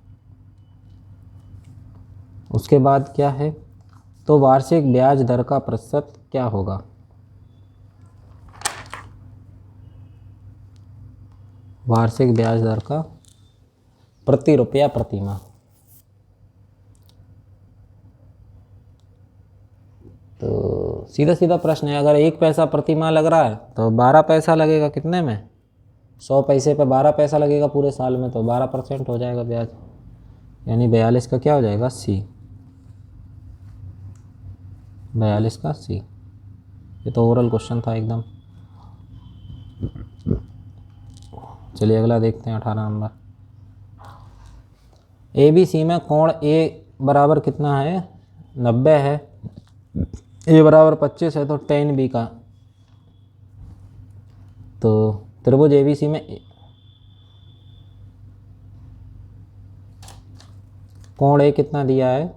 उसके बाद क्या है, तो वार्षिक ब्याज दर का प्रतिशत क्या होगा। वार्षिक ब्याज दर का प्रति रुपया प्रति माह, तो सीधा सीधा प्रश्न है, अगर 1 पैसा प्रति माह लग रहा है तो 12 पैसा लगेगा कितने में, 100 पैसे पे 12 पैसा लगेगा पूरे साल में, तो 12% हो जाएगा ब्याज, यानी 42 का क्या हो जाएगा, सी, 42 का सी। ये तो ओरल क्वेश्चन था एकदम। चलिए अगला देखते हैं 18 नंबर। ABC में कोण A बराबर कितना है, 90 है, A बराबर 25 है, तो tan B का, तो त्रिभुज ABC में कोण A कितना दिया है,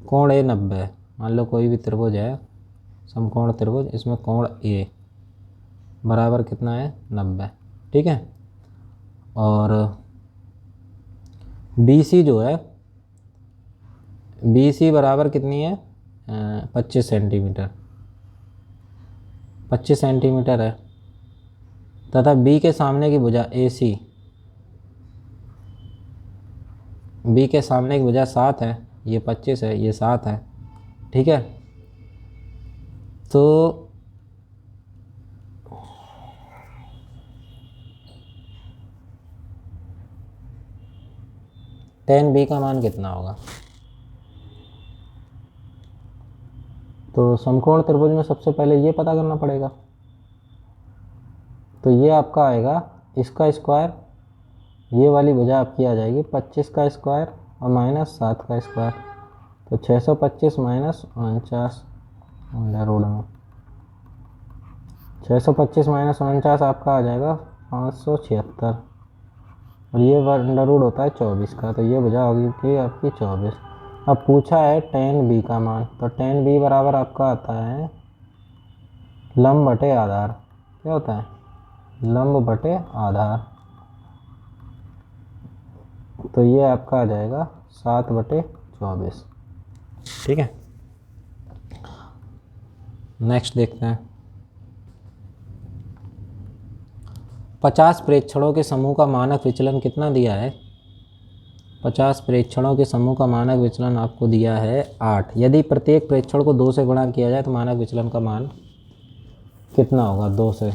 कोण A 90 है। मान लो कोई भी त्रिभुज है, समकोण त्रिभुज, इसमें कोण A बराबर कितना है, 90, ठीक है। और BC जो है, BC बराबर कितनी है, 25 सेंटीमीटर, 25 सेंटीमीटर है, तथा B के सामने की भुजा AC, B के सामने की भुजा 7 है, ये 25 है, ये 7 है, ठीक है। तो tan B का मान कितना होगा, तो समकोण त्रिभुज में सबसे पहले ये पता करना पड़ेगा। तो ये आपका आएगा इसका स्क्वायर, ये वाली भुजा आपकी आ जाएगी 25 का स्क्वायर और माइनस 7 का स्क्वायर, तो 625 माइनस 49, अंडर रूट में 625 माइनस 49 आपका आ जाएगा 576, और ये अंडर रूट होता है 24 का, तो ये वजह होगी कि आपकी 24। अब पूछा है tan b का मान, तो tan b बराबर आपका आता है लंब बटे आधार। क्या होता है? लंब बटे आधार। तो ये आपका आ जाएगा 7/24। ठीक है, नेक्स्ट देखते हैं। 50 प्रेक्षणों के समूह का मानक विचलन कितना दिया है? 50 प्रेक्षणों के समूह का मानक विचलन आपको दिया है 8। यदि प्रत्येक प्रेक्षण को 2 से गुणा किया जाए तो मानक विचलन का मान कितना होगा? 2 से।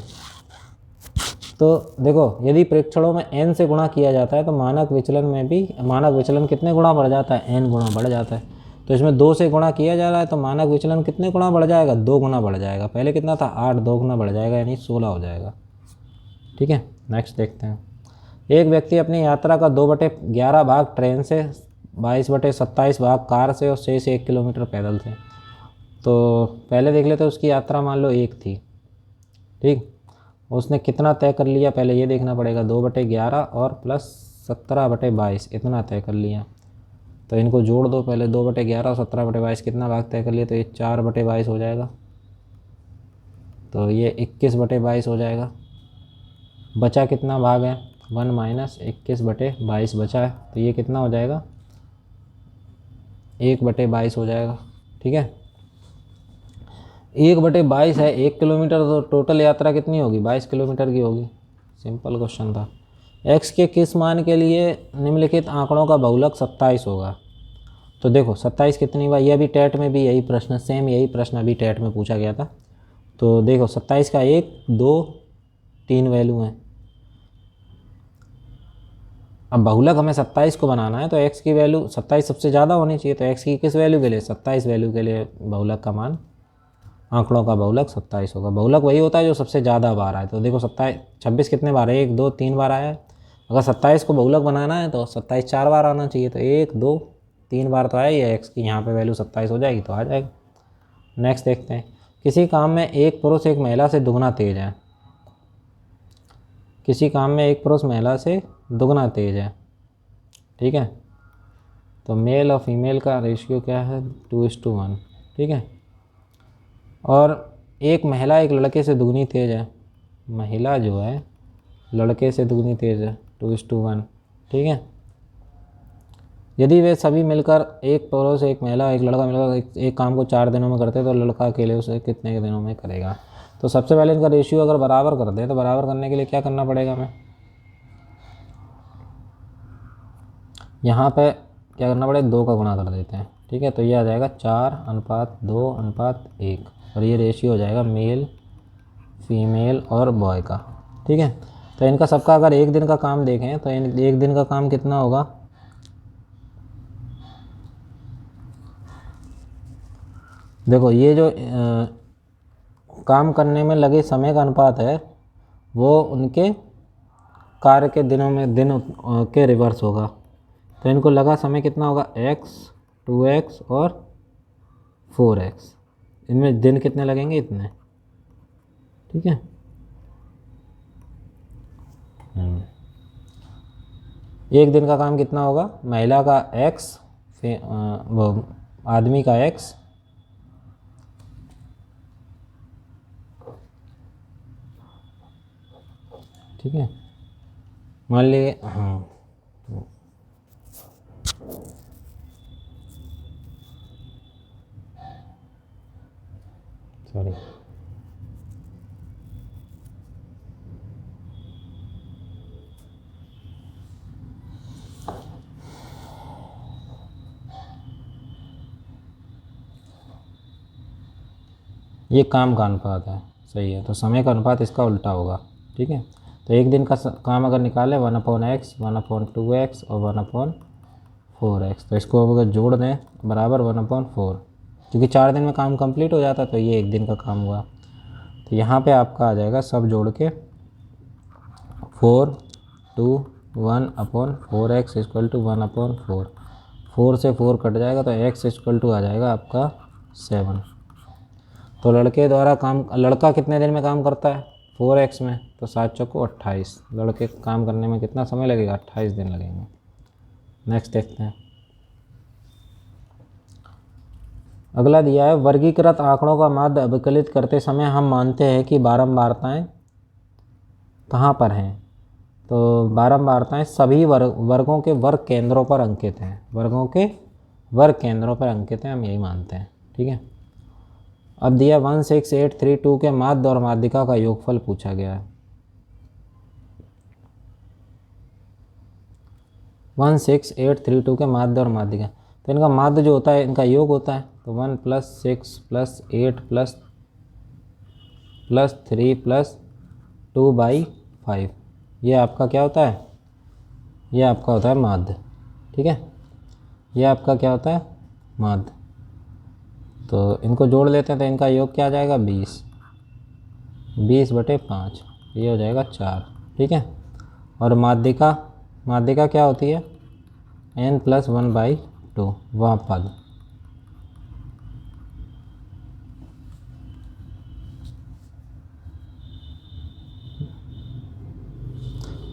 तो देखो, यदि प्रेक्षणों में n से गुणा किया जाता है तो मानक विचलन में भी मानक विचलन कितने गुणा बढ़ जाता है? n गुणा बढ़ जाता है। तो इसमें 2 से गुणा किया जा रहा है तो मानक विचलन कितने गुणा बढ़ जाएगा? 2 गुना बढ़ जाएगा। पहले कितना था? 8, 2 गुना बढ़ जाएगा, यानी 16 हो जाएगा। ठीक है, नेक्स्ट देखते हैं। एक व्यक्ति अपनी यात्रा का 2/11 भाग ट्रेन से, 22/27 भाग कार से और शेष 1 किलोमीटर पैदल से। तो पहले देख लेते हैं, उसकी यात्रा मान लो 1 थी। ठीक, उसने कितना तय कर लिया पहले ये देखना पड़ेगा। 2/11 और प्लस 17/22 इतना तय कर लिया। तो इनको जोड़ दो पहले, 2/11 और 17/22 कितना भाग तय कर लिया? तो ये 4/22 हो जाएगा। तो ये 21/22 हो जाएगा। बचा कितना भाग है? 1 माइनस 21/22 बचा है, तो ये कितना हो जाएगा? 1/22 हो जाएगा। ठीक है, 1/22 है 1 किलोमीटर, तो टोटल यात्रा कितनी होगी? 22 किलोमीटर की होगी। सिंपल क्वेश्चन था। x के किस मान के लिए निम्नलिखित आंकड़ों का बहुलक 27 होगा? तो देखो 27 कितनी बार, ये अभी टेट में भी यही प्रश्न, सेम यही प्रश्न अभी टेट में पूछा गया था। तो देखो 27 का 1, 2, 3 वैल्यू हैं। अब बहुलक हमें 27 को बनाना है तो x की वैल्यू 27 सबसे ज़्यादा होनी चाहिए। तो x की किस वैल्यू के लिए? 27 वैल्यू के लिए बहुलक का मान, आंकड़ों का बहुलक 27 होगा। बहुलक वही होता है जो सबसे ज़्यादा बार आए। तो देखो 26 कितने बार है? 1, 2, 3 बार आया है। अगर 27 को बहुलक बनाना है तो 27 4 बार आना चाहिए। तो 1, 2, 3 बार तो आया ही है। x की यहाँ पे वैल्यू 27 हो जाएगी, तो आ जाएगा। नेक्स्ट देखते हैं। किसी काम में एक पुरुष एक महिला से दुगना तेज है। किसी काम में एक पुरुष महिला से दुगना तेज है। ठीक है, तो मेल और फीमेल का रेशियो क्या है? 2:1। ठीक है, और एक महिला एक लड़के से दुगनी तेज है। महिला जो है लड़के से दुगनी तेज है, 2:1। ठीक है, यदि वे सभी मिलकर, एक पुरुष एक महिला एक लड़का मिलकर एक काम को 4 दिनों में करते हैं तो लड़का अकेले उसे कितने दिनों में करेगा? तो सबसे पहले इनका रेशियो अगर बराबर कर दें तो बराबर करने के लिए क्या करना पड़ेगा हमें? यहाँ पे क्या करना पड़ेगा? 2 का गुणा कर देते हैं। ठीक है, तो ये आ जाएगा 4:2:1, और ये रेशियो हो जाएगा मेल, फीमेल और बॉय का। ठीक है, तो इनका सबका अगर एक दिन का काम देखें तो एक दिन का काम कितना होगा? देखो ये जो काम करने में लगे समय का अनुपात है वो उनके कार्य के दिनों में दिन के रिवर्स होगा। तो इनको लगा समय कितना होगा? x, 2x और 4x। इनमें दिन कितने लगेंगे? इतने। ठीक है, एक दिन का काम कितना होगा? महिला का x, वो आदमी का x, ठीक है, मान लीजिए, हाँ सॉरी, ये काम का अनुपात है, सही है। तो समय का अनुपात इसका उल्टा होगा। ठीक है, तो एक दिन का काम अगर निकालें 1/x, 1/2x और 1/4x, तो इसको अगर जोड़ दें बराबर 1/4, क्योंकि 4 दिन में काम कंप्लीट हो जाता तो ये एक दिन का काम हुआ। तो यहाँ पे आपका आ जाएगा सब जोड़ के 4, 2, 1/4x इक्वल टू 1/4। 4 से 4 कट जाएगा तो x इक्वल टू आ जाएगा आपका 7। तो लड़का कितने दिन में काम करता है 4x में, तो 7 चौको 28। लड़के काम करने में कितना समय लगेगा, 28 दिन लगेंगे। नेक्स्ट देखते हैं। अगला दिया है, वर्गीकृत आंकड़ों का माध्य अभिकलित करते समय हम मानते हैं कि बारंबारताएं कहाँ पर हैं। तो बारंबारताएं सभी वर्गों के वर्ग केंद्रों पर अंकित हैं। वर्गों के वर्ग केंद्रों पर अंकित हैं, हम यही मानते हैं। ठीक है। अब दिया 16832 के माध्य और माध्यिका का योगफल पूछा गया है। 16832 के माध्य और माध्यिका, तो इनका माध्य जो होता है इनका योग होता है। तो 1 + 6 + 8 + 3 + 2/5, ये आपका क्या होता है, ये आपका होता है माध्य। ठीक है, ये आपका क्या होता है, माध्य। तो इनको जोड़ लेते हैं तो इनका योग क्या आ जाएगा, 20/5, ये हो जाएगा 4। ठीक है। और माध्यिका क्या होती है, n + 1/2, वह पद।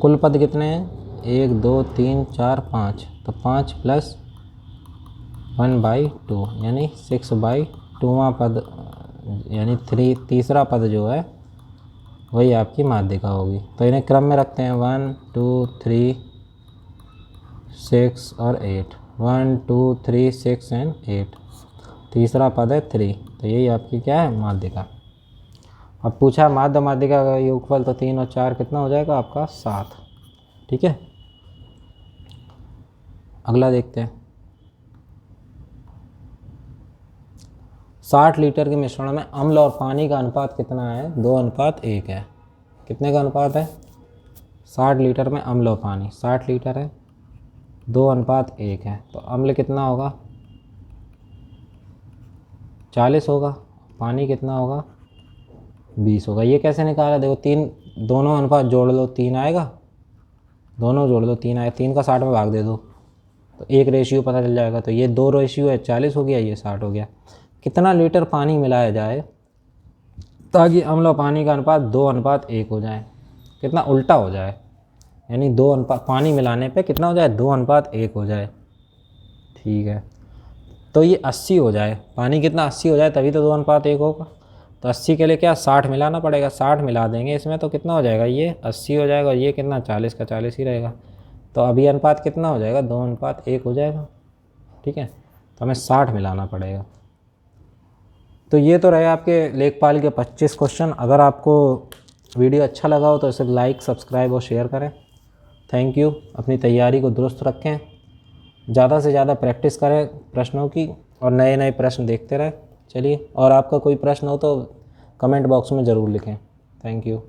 कुल पद कितने हैं, 1 2 3 4 5, तो 5 + 1/2 यानी 6/2वां पद, यानी तीसरा पद जो है वही आपकी माध्यिका होगी। तो इन्हें क्रम में रखते हैं, 1 2 3 6 और 8, 1 2 3 6 एंड 8। तीसरा पद है 3, तो यही आपकी क्या है, माध्यिका। अब पूछा माध्य माध्यिका का योगफल, तो 3 और 4 कितना हो जाएगा आपका, 7। ठीक है। अगला देखते हैं। 60 लीटर के मिश्रण में अम्ल और पानी का अनुपात कितना है, 2:1 है। कितने का अनुपात है, 60 लीटर में अम्ल और पानी, 60 लीटर है, 2:1 है। तो अम्ल कितना होगा, 40 होगा, पानी कितना होगा, 20 होगा। ये कैसे निकाला, देखो 3, दोनों अनुपात जोड़ लो, 3 आएगा, दोनों जोड़ लो 3 आएगा, 3 का 60 में भाग दे दो तो 1 रेशियो पता चल जाएगा। तो ये 2 रेशियो है, 40 हो गया, ये 60 हो गया। कितना लीटर पानी मिलाया जाए ताकि अम्ल और पानी का अनुपात 2:1 हो जाए, कितना उल्टा हो जाए, यानी पानी मिलाने पे कितना हो जाए, 2:1 हो जाए। ठीक है। तो ये 80 हो जाए, पानी कितना 80 हो जाए तभी तो 2:1 होगा। तो 80 के लिए क्या 60 मिलाना पड़ेगा, 60 मिला देंगे इसमें तो कितना हो जाएगा, ये 80 हो जाएगा, और ये कितना 40 का 40 ही रहेगा। तो अभी अनुपात कितना हो जाएगा, 2:1 हो जाएगा। ठीक है। तो हमें 60 मिलाना पड़ेगा। तो ये तो रहे आपके लेखपाल के 25 क्वेश्चन। अगर आपको वीडियो अच्छा लगा हो तो इसे लाइक, सब्सक्राइब और शेयर करें। Thank you. अपनी तैयारी को दुरुस्त रखें, ज़्यादा से ज़्यादा प्रैक्टिस करें प्रश्नों की, और नए नए प्रश्न देखते रहें। चलिए, और आपका कोई प्रश्न हो तो कमेंट बॉक्स में ज़रूर लिखें। Thank you.